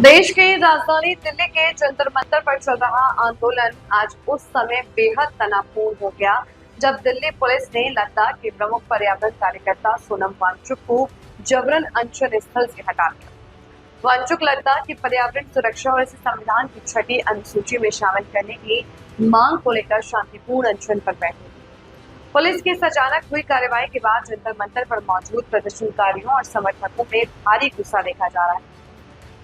देश की राजधानी दिल्ली के जंतर मंतर पर चल रहा आंदोलन आज उस समय बेहद तनावपूर्ण हो गया जब दिल्ली पुलिस ने लद्दाख के प्रमुख पर्यावरण कार्यकर्ता सोनम वांगचुक को जबरन अनशन स्थल से हटा दिया। वांगचुक लद्दाख की पर्यावरण सुरक्षा और इसे संविधान की 6ठी अनुसूची में शामिल करने की मांग को लेकर शांतिपूर्ण अनशन पर बैठे। पुलिस की इस अचानक हुई कार्रवाई के बाद जंतर मंतर पर मौजूद प्रदर्शनकारियों और समर्थकों में भारी गुस्सा देखा जा रहा है।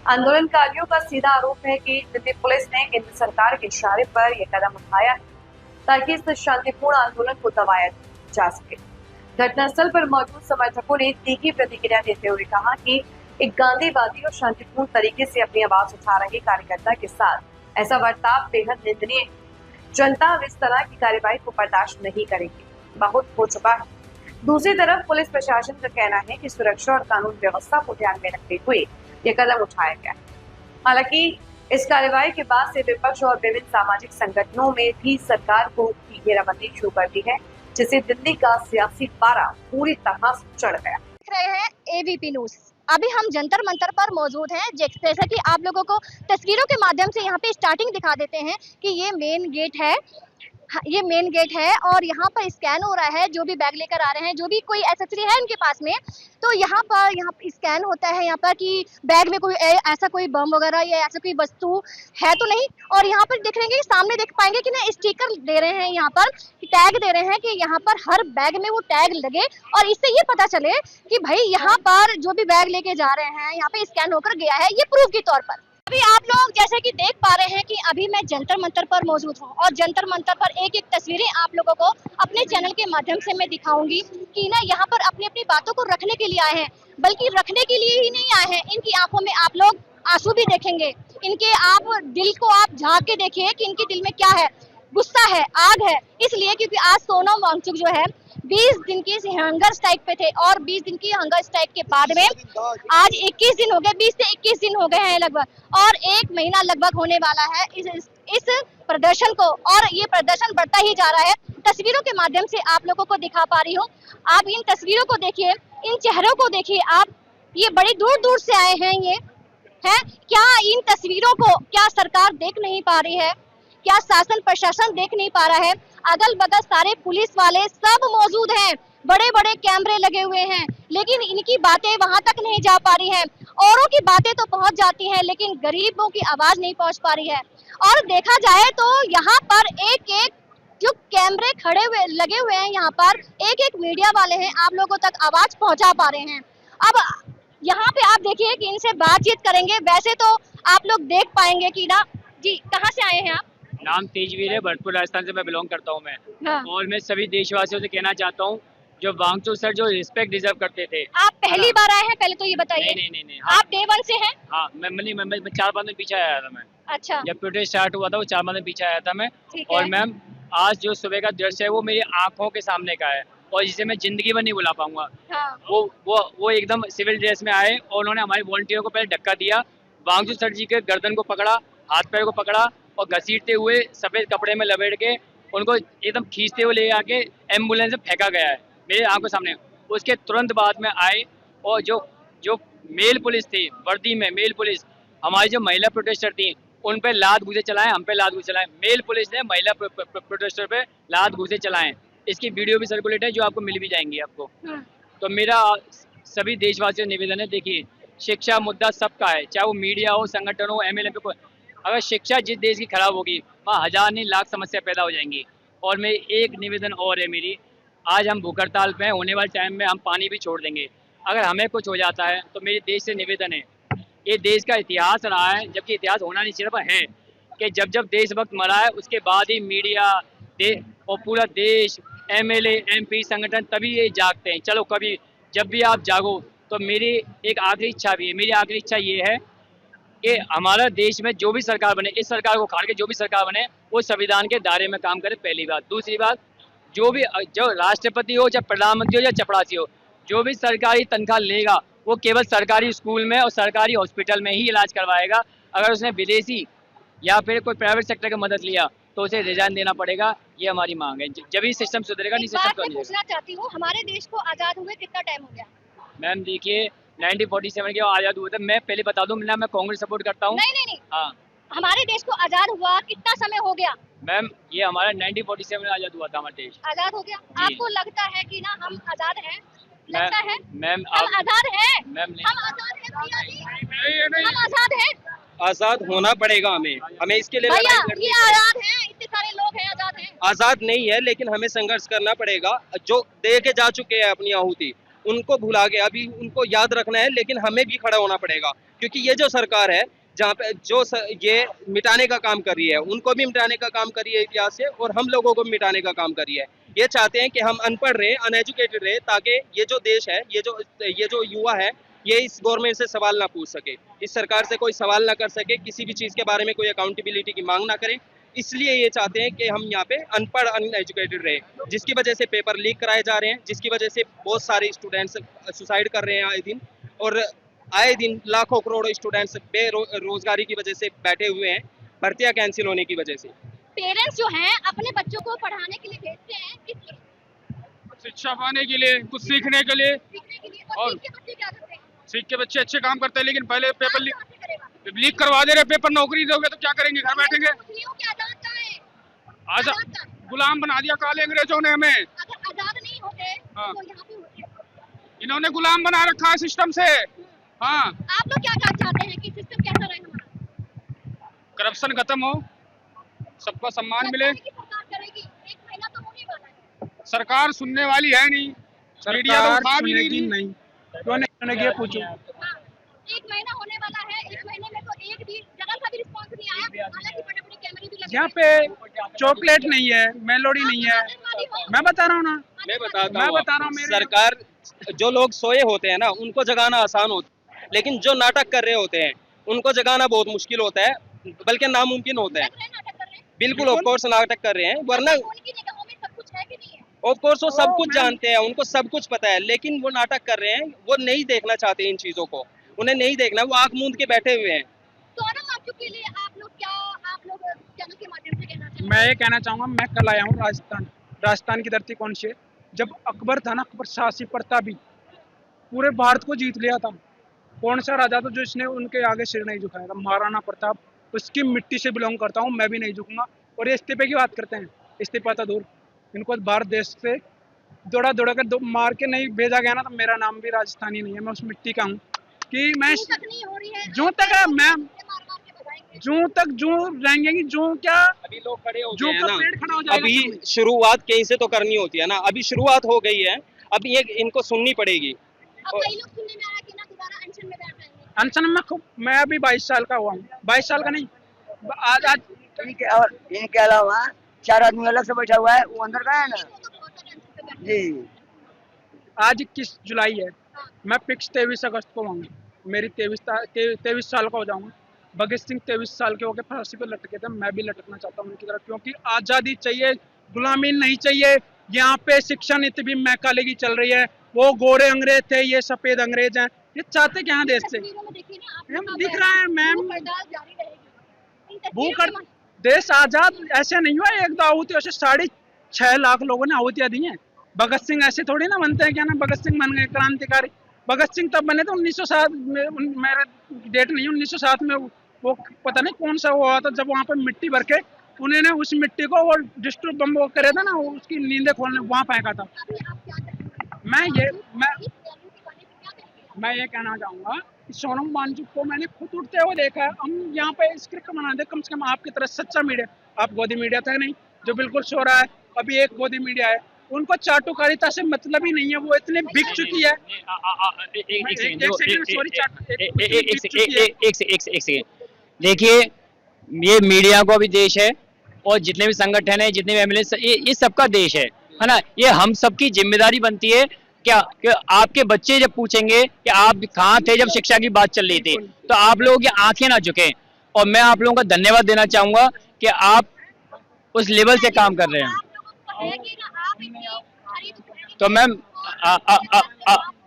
आंदोलनकारियों का सीधा आरोप है कि दिल्ली पुलिस ने केंद्र सरकार के इशारे पर यह कदम उठाया ताकि इस शांतिपूर्ण आंदोलन को दबाया जा सके। घटनास्थल पर मौजूद समर्थकों ने तीखी प्रतिक्रिया देते हुए कहा कि एक गांधीवादी और शांतिपूर्ण तरीके से अपनी आवाज उठा रहे कार्यकर्ता के साथ ऐसा बर्ताव बेहद निंदनीय है। जनता अब इस तरह की कार्रवाई को बर्दाश्त नहीं करेगी, बहुत हो चुका है। दूसरी तरफ पुलिस प्रशासन का कहना है कि सुरक्षा और कानून व्यवस्था को ध्यान में रखते हुए यह कदम उठाया गया। हालांकि इस कार्रवाई के बाद से विपक्ष और विभिन्न सामाजिक संगठनों में भी सरकार को घेराबंदी शुरू कर दी है, जिससे दिल्ली का सियासी पारा पूरी तरह से चढ़ गया। देख रहे हैं एबीपी न्यूज। अभी हम जंतर मंतर पर मौजूद हैं। जैसा कि आप लोगों को तस्वीरों के माध्यम से यहाँ पे स्टार्टिंग दिखा देते हैं कि ये मेन गेट है। ये मेन गेट है और यहाँ पर स्कैन हो रहा है। जो भी बैग लेकर आ रहे हैं, जो भी कोई एक्सेसरी है उनके पास में, तो यहाँ पर स्कैन होता है यहाँ पर कि बैग में कोई ऐसा कोई बम वगैरह या ऐसा कोई वस्तु है तो नहीं। और यहाँ पर देख लेंगे, सामने देख पाएंगे कि ना स्टिकर दे रहे हैं, यहाँ पर टैग दे रहे हैं कि यहाँ पर हर बैग में वो टैग लगे और इससे ये पता चले कि भाई यहाँ पर जो भी बैग लेके जा रहे हैं यहाँ पे स्कैन होकर गया है, ये प्रूफ के तौर पर। अभी आप लोग जैसे कि देख पा रहे हैं कि अभी मैं जंतर मंतर पर मौजूद हूँ और जंतर मंतर पर एक एक तस्वीरें आप लोगों को अपने चैनल के माध्यम से मैं दिखाऊंगी कि ना यहाँ पर अपनी अपनी बातों को रखने के लिए आए हैं, बल्कि रखने के लिए ही नहीं आए हैं। इनकी आंखों में आप लोग आंसू भी देखेंगे, इनके आप दिल को आप झांक के देखिए कि इनके दिल में क्या है, गुस्सा है, आग है। इसलिए क्योंकि आज सोनम वांगचुक जो है 20 दिन की हंगर स्ट्राइक पे थे और 20 दिन की हंगर स्ट्राइक के बाद में आज 21 दिन हो गए, 20 से 21 दिन हो गए हैं लगभग, और 1 महीना लगभग होने वाला है इस प्रदर्शन को, और ये प्रदर्शन बढ़ता ही जा रहा है। तस्वीरों के माध्यम से आप लोगों को दिखा पा रही हूँ। आप इन तस्वीरों को देखिए, इन चेहरों को देखिए आप, ये बड़ी दूर दूर से आए हैं। ये है क्या, इन तस्वीरों को क्या सरकार देख नहीं पा रही है? क्या शासन प्रशासन देख नहीं पा रहा है? अगल बगल सारे पुलिस वाले सब मौजूद हैं, बड़े बड़े कैमरे लगे हुए हैं, लेकिन इनकी बातें वहां तक नहीं जा पा रही हैं। औरों की बातें तो पहुंच जाती हैं, लेकिन गरीबों की आवाज नहीं पहुंच पा रही है। और देखा जाए तो यहाँ पर एक एक जो कैमरे खड़े हुए लगे हुए हैं, यहाँ पर एक एक मीडिया वाले हैं, आप लोगों तक आवाज पहुंचा पा रहे हैं। अब यहाँ पे आप देखिए कि इनसे बातचीत करेंगे। वैसे तो आप लोग देख पाएंगे कि ना जी, कहाँ से आए हैं आप? नाम तेजवीर है, भरतपुर राजस्थान से मैं बिलोंग करता हूँ मैं। हाँ। और मैं सभी देशवासियों से कहना चाहता हूँ, जो वांगचुक सर जो रिस्पेक्ट डिजर्व करते थे। आप पहली बार आए हैं? पहले तो ये बताइए। नहीं। आप डे 1 से हैं? हाँ, मैं 4-5 दिन पीछे आया था मैं। अच्छा। जब प्रोटेस्ट स्टार्ट हुआ था वो 4-5 दिन पीछे आया था मैं। ठीक और है। मैम आज जो सुबह का दृश्य है वो मेरी आंखों के सामने का है और जिसे मैं जिंदगी भर नहीं भुला पाऊंगा। हाँ। वो एकदम सिविल ड्रेस में आए और उन्होंने हमारे वॉलंटियरों को पहले धक्का दिया, वांगचुक सर जी के गर्दन को पकड़ा, हाथ पैर को पकड़ा और घसीटते हुए सफेद कपड़े में लपेट के उनको एकदम खींचते हुए ले आके एम्बुलेंस में फेंका गया है मेरे आंखों सामने। उसके तुरंत बाद में आए और जो मेल पुलिस थी, वर्दी में मेल पुलिस, हमारी जो महिला प्रोटेस्टर थी उन पे लात घूसे चलाएं, हम पे लात घूसे चलाएं। मेल पुलिस ने महिला प्रोटेस्टर पे लात घूसे चलाएं। इसकी वीडियो भी सर्कुलेट है जो आपको मिल भी जाएंगी आपको। तो मेरा सभी देशवासियों से निवेदन है, देखिए शिक्षा मुद्दा सबका है, चाहे वो मीडिया हो, संगठन हो, एमएलए पे, अगर शिक्षा जिस देश की खराब होगी वहाँ 1000 नहीं लाख समस्या पैदा हो जाएंगी। और मैं एक निवेदन और है मेरी, आज हम भूख हड़ताल पे हैं, होने वाले टाइम में हम पानी भी छोड़ देंगे। अगर हमें कुछ हो जाता है तो मेरे देश से निवेदन है, ये देश का इतिहास रहा है, जबकि इतिहास होना नहीं सिर्फ है कि जब देशभक्त मरा है उसके बाद ही मीडिया और पूरा देश, एमएलए, एमपी, संगठन तभी ये जागते हैं। चलो कभी जब भी आप जागो, तो मेरी एक आखिरी इच्छा भी है, मेरी आखिरी इच्छा ये है कि हमारा देश में जो भी सरकार बने, इस सरकार को खाड़ के जो भी सरकार बने वो संविधान के दायरे में काम करे, पहली बात। दूसरी बात, जो राष्ट्रपति हो, चाहे प्रधानमंत्री हो, या चपरासी हो, जो भी सरकारी तनख्वाह लेगा वो केवल सरकारी स्कूल में और सरकारी हॉस्पिटल में ही इलाज करवाएगा। अगर उसने विदेशी या फिर कोई प्राइवेट सेक्टर की मदद लिया तो उसे रिजाइन देना पड़ेगा। ये हमारी मांग है, जब ही सिस्टम सुधरेगा। नहीं सिस्टम मैं पूछना चाहती हूँ, हमारे देश को आजाद हुए कितना टाइम हो गया? मैम देखिए 1947 के आजाद हुआ था। मैं पहले बता दूं ना, मैं कांग्रेस सपोर्ट करता हूँ। नहीं नहीं नहीं, हाँ हमारे देश को आजाद हुआ कितना समय हो गया? मैम, ये हमारा 1947 में आजाद हुआ था हमारा देश। आजाद हो गया। जी। आपको लगता है कि ना हम आजाद हैं? लगता है मैम हम आजाद हैं? मैम नहीं। हम आजाद हैं भैया जी? हम आजाद हैं? आजाद होना पड़ेगा हमें इसके लिए भैया लड़ाई करनी ये पड़ेगी। आजाद हैं, इतने सारे लोग हैं आजाद हैं। आजाद नहीं है, लेकिन हमें संघर्ष करना पड़ेगा। जो दे के जा चुके हैं अपनी आहुति, उनको भुला के अभी उनको याद रखना है, लेकिन हमें भी खड़ा होना पड़ेगा। क्योंकि ये जो सरकार है, जहाँ पे ये मिटाने का काम कर रही है, उनको भी मिटाने का काम कर रही है इतिहास से, और हम लोगों को भी मिटाने का काम कर रही है। ये चाहते हैं कि हम अनपढ़ रहे, अनएजुकेटेड रहे, ताकि ये जो देश है, ये जो युवा है, ये इस गवर्नमेंट से सवाल ना पूछ सके, इस सरकार से कोई सवाल ना कर सके, किसी भी चीज़ के बारे में कोई अकाउंटेबिलिटी की मांग ना करें। इसलिए ये चाहते हैं कि हम यहाँ पे अनपढ़ अनएजुकेटेड रहे, जिसकी वजह से पेपर लीक कराए जा रहे हैं, जिसकी वजह से बहुत सारे स्टूडेंट्स सुसाइड कर रहे हैं आए दिन, और आए दिन लाखों करोड़ों स्टूडेंट्स बेरोजगारी की वजह से बैठे हुए हैं, भर्तियाँ कैंसिल होने की वजह से। पेरेंट्स जो हैं अपने बच्चों को पढ़ाने के लिए भेजते हैं किस लिए? शिक्षा पाने के लिए, कुछ सीखने के लिए। सीखने के लिए। और और सीख के बच्चे क्या करते हैं? सीख के बच्चे अच्छे काम करते हैं, लेकिन पहले पेपर काम कहाँ से करेगा? लीक करवा दे रहे, पेपर नौकरी दोगे तो क्या करेंगे, घर बैठेंगे। मुस्लिमों की आजाद कहाँ है? आजाद आजाद कहाँ है? गुलाम बना दिया काले अंग्रेजों ने हमें। अगर आजाद नहीं होते हाँ। तो यहाँ पे होते। इन्होंने गुलाम बना रखा है सिस्टम से। हाँ, आप लोग क्या चाहते हैं कि सिस्टम कैसा रहे हमारा? करप्शन खत्म हो, सबको सम्मान लगता मिले। है कि सरकार करेगी, एक महीना तो होने वाला है। सरकार सुनने वाली है नहीं, मीडिया तो उठा भी नहीं। क्यों नहीं ये पूछो। हाँ, एक महीना होने वाला है, एक महीने में तो एक भी जरा सा भी रिस्पॉन्स नहीं आया। हालांकि बड़े-बड़े कैमरे भी लगे यहाँ हुए हैं। पे चॉकलेट नहीं है, मेलोडी नहीं है। मैं बता रहा हूँ ना, मैं मैं बताता हूँ बता रहा हूँ मेरे सरकार, जो लोग सोए होते हैं ना, उनको जगाना आसान होता है, लेकिन जो नाटक कर रहे होते हैं उनको जगाना बहुत मुश्किल होता है, बल्कि नामुमकिन होता है। लग रहे हैं नाटक कर रहे हैं। बिल्कुल ऑफ कोर्स नाटक कर रहे हैं, वरना उनकी निगाहों में सब कुछ है कि नहीं है? ऑफ कोर्स वो सब ओ, कुछ मैम। जानते हैं, उनको सब कुछ पता है, लेकिन वो नाटक कर रहे हैं, वो नहीं देखना चाहते इन चीजों को, उन्हें नहीं देखना, वो आंख मूंद के बैठे हुए हैं। सोनम वांगचुक के लिए आप लोग चैनल के माध्यम से कहना चाहेंगे? मैं ये कहना चाहूँगा, मैं कल आया हूँ राजस्थान की धरती कौन सी है? जब अकबर था ना, अकबर शाही प्रतापी पूरे भारत को जीत लिया था। कौन सा राजा था जो इसने उनके आगे सिर नहीं झुकाया था? महाराणा प्रताप। उसकी मिट्टी से बिलोंग करता हूँ, मैं भी नहीं झुकूंगा। और ये इस्तीफे की बात करते हैं, इस्तीफा तो दूर, इनको भारत देश से दौड़ा कर मार के नहीं भेजा गया ना, तो मेरा नाम भी राजस्थानी नहीं है, मैं उस मिट्टी का हूँ। कि मैं जूं तक नहीं हो रही है। जूं तक है, मैं मार के भगाएंगे। जूं रहेंगे कि जूं क्या, अभी लोग खड़े हो जूं गए हैं का ना, पेड़ खड़ा हो जाएगा। अभी शुरुआत कहीं से तो करनी होती है ना, अभी शुरुआत हो गई है, अब ये इनको सुननी पड़ेगी। अब कई लोग सुनने में आया कि ना दोबारा अनशन में बैठ जाएंगे। अनशन में मैं अभी 22 साल का हुआ हूँ, 22 साल का नहीं, आज और इनके अलावा 4 आदमी अलग से बैठा हुआ है, वो अंदर का है ना। वो तो बहुत सारे अनशन पे बैठे हैं। जी, आज 21 जुलाई है, मैं फिक्स 23 अगस्त को आऊँगा, मेरी 23 साल का हो जाऊंगा। भगत सिंह 23 साल के होकर फांसी पे लटके थे, मैं भी लटकना चाहता हूँ उनकी तरह, क्योंकि आज़ादी चाहिए, गुलामी नहीं चाहिए। यहाँ पे शिक्षा नीति भी मैकाले की चल रही है, वो गोरे अंग्रेज थे, ये सफेद अंग्रेज हैं, ये चाहते क्या हैं देश से? तस्वीरों में देखिए ना आप मैम, लोग दिख रहा है मैम, भूख हड़ताल जारी रहेगी। इन भूख तस्वीरों में देश आजाद ऐसे नहीं हुआ एक दो आहुतियों से, 6.5 लाख लोगों ने आहुतियां दी हैं। भगत सिंह ऐसे थोड़ी ना बनते हैं, क्या ना भगत सिंह बन गए क्रांतिकारी। भगत सिंह तब बने थे 1907 में, मेरा डेट नहीं, 1907 में वो पता नहीं कौन सा हुआ था, जब वहाँ पे मिट्टी भर के उन्होंने उस मिट्टी को वो डिस्ट्रो बम वो करे था ना, उसकी नींदें खोलने वहाँ फेंका था। अभी आप क्या करेंगे? मैं इस वैल्यू के बारे में क्या कहेंगे? मैं ये कहना चाहूँगा कि सोनम वांगचुक को मैंने खुद उठते हुए देखा है। हम यहाँ पे स्क्रिप्ट बना दे, कम से कम आपकी तरह सच्चा मीडिया, आप गोदी मीडिया था नहीं जो बिल्कुल सो रहा है, अभी एक गोदी मीडिया है, उनको चाटुकारिता से मतलब ही नहीं है, वो इतने बिक चुकी है। एक सेकंड, देखिए, ये मीडिया का भी देश है, और जितने भी संगठन है, जितने भी एमएलए, ये सबका देश है ना। ये हम सबकी जिम्मेदारी बनती है क्या कि आपके बच्चे जब पूछेंगे कि आप कहाँ थे जब शिक्षा की बात चल रही थी, तो आप लोगों की आंखें ना झुकें। और मैं आप लोगों का धन्यवाद देना चाहूंगा कि आप उस लेवल से काम कर रहे हैं। आप लोगों को है कि ना आप इतनी खरीद तो मैम,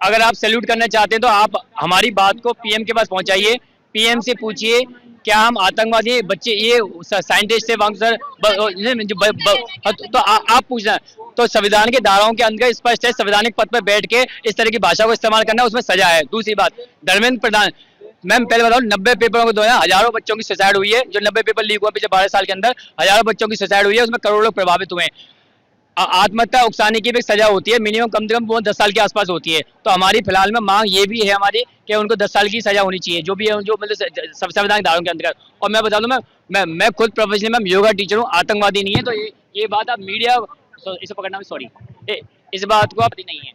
अगर आप सैल्यूट करना चाहते हैं तो आप हमारी बात को पीएम के पास पहुंचाइए, पीएम से पूछिए क्या हम आतंकवादी बच्चे ये साइंटिस्ट थे वहां सर तो आप पूछना तो संविधान के धाराओं के अंदर स्पष्ट है संवैधानिक पद पर बैठ के इस तरह की भाषा को इस्तेमाल करना उसमें सजा है। दूसरी बात धर्मेंद्र प्रधान मैम पहले बताओ 90 पेपरों को दो हजारों बच्चों की सुसाइड हुई है जो 90 पेपर लीक हुआ पिछले 12 साल के अंदर हजारों बच्चों की सुसाइड हुई है उसमें करोड़ों लोग प्रभावित हुए हैं। आत्महत्या उकसाने की भी एक सजा होती है मिनिमम कम से कम वो 10 साल के आसपास होती है। तो हमारी फिलहाल में मांग ये भी है हमारी कि उनको 10 साल की सजा होनी चाहिए जो भी है जो मतलब संवैधानिक धाराओं के अंतर्गत। और मैं बता दूं मैं खुद प्रोफेशनल मैम योगा टीचर हूँ आतंकवादी नहीं है। तो ये बात आप मीडिया इसे पकड़ना में सॉरी इस बात को आप नहीं है।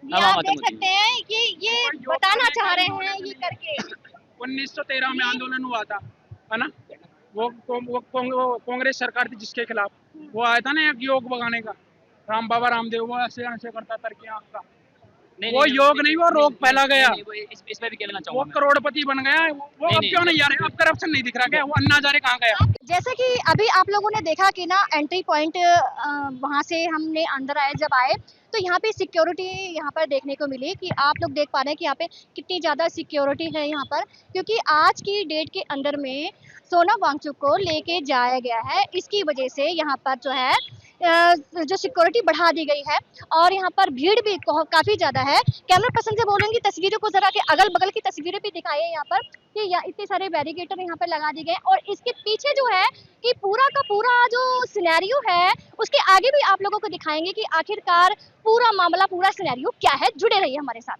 ये आप देख सकते हैं कि ये बताना चाह रहे हैं ये करके 1913 में आंदोलन हुआ था है ना, वो कांग्रेस सरकार थी जिसके खिलाफ वो आया था ना एक योग भगाने का बाबा रामदेव वो ऐसे ऐसे करता तरक्कियां का वो योग नहीं वो रोग फैला गया इस पे भी कहना वो चाहूंगा करोड़पति बन गया वो अब क्यों नहीं आ रहे अब करप्शन नहीं दिख रहा क्या वो अन्ना हजारे कहाँ गया। जैसे कि अभी आप लोगों ने देखा कि ना एंट्री पॉइंट वहां से हमने अंदर आए जब आए तो यहाँ पे सिक्योरिटी यहाँ पर देखने को मिली कि आप लोग देख पा रहे हैं कि यहाँ पे कितनी ज़्यादा सिक्योरिटी है यहाँ पर क्योंकि आज की डेट के अंदर में सोनम वांगचुक को लेके जाया गया है। इसकी वजह से यहाँ पर जो है जो सिक्योरिटी बढ़ा दी गई है और यहाँ पर भीड़ भी काफ़ी ज़्यादा है। कैमरा पर्सन से बोलूँगी तस्वीरों को ज़रा के अगल बगल की तस्वीरें भी दिखाइए यहाँ पर कि इतने सारे बैरिकेटर यहाँ पर लगा दिए गए और इसके पीछे जो है कि पूरा का पूरा जो सिनेरियो है उसके आगे भी आप लोगों को दिखाएंगे कि आखिरकार पूरा मामला पूरा सिनेरियो क्या है। जुड़े रहिए हमारे साथ।